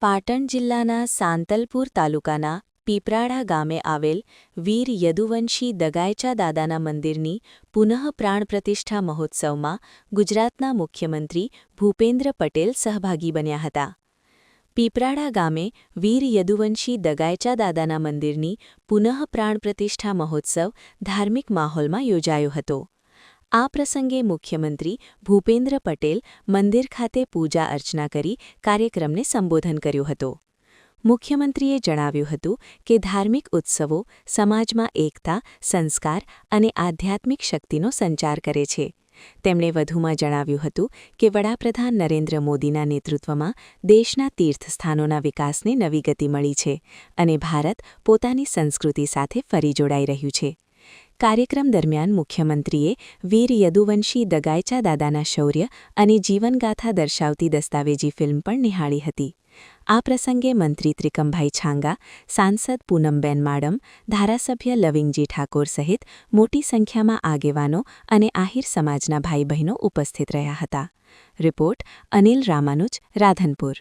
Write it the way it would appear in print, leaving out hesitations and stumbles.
પાટણ જિલ્લાના સાંતલપુર તાલુકાના પીપરાડા ગામે આવેલ વીર યદુવંશી દગાયચા દાદાના મંદિરની પુનઃ પ્રાણ પ્રતિષ્ઠા મહોત્સવમાં ગુજરાતના મુખ્યમંત્રી ભૂપેન્દ્ર પટેલ સહભાગી બન્યા હતા. પીપરાડા ગામે વીર યદુવંશી દગાયચા દાદાના મંદિરની પુનઃ પ્રાણ પ્રતિષ્ઠા મહોત્સવ ધાર્મિક માહોલમાં યોજાયો હતો. આ પ્રસંગે મુખ્યમંત્રી ભૂપેન્દ્ર પટેલ મંદિર ખાતે પૂજા અર્ચના કરી કાર્યક્રમને સંબોધન કર્યો હતો. મુખ્યમંત્રીએ જણાવ્યું હતું કે ધાર્મિક ઉત્સવો સમાજમાં એકતા, સંસ્કાર અને આધ્યાત્મિક શક્તિનો સંચાર કરે છે. તેમણે વધુમાં જણાવ્યું હતું કે વડાપ્રધાન નરેન્દ્ર મોદીના નેતૃત્વમાં દેશના તીર્થસ્થાનોના વિકાસને નવી ગતિ મળી છે અને ભારત પોતાની સંસ્કૃતિ સાથે ફરી જોડાઈ રહ્યું છે. કાર્યક્રમ દરમિયાન મુખ્યમંત્રીએ વીર યદુવંશી દગાયચા દાદાના શૌર્ય અને જીવનગાથા દર્શાવતી દસ્તાવેજી ફિલ્મ પણ નિહાળી હતી. આ પ્રસંગે મંત્રી ત્રિકમભાઈ છાંગા, સાંસદ પૂનમબેન માડમ, ધારાસભ્ય લવિંગજી ઠાકોર સહિત મોટી સંખ્યામાં આગેવાનો અને આહિર સમાજના ભાઈ બહેનો ઉપસ્થિત રહ્યા હતા. રિપોર્ટ અનિલ રામાનુજ, રાધનપુર.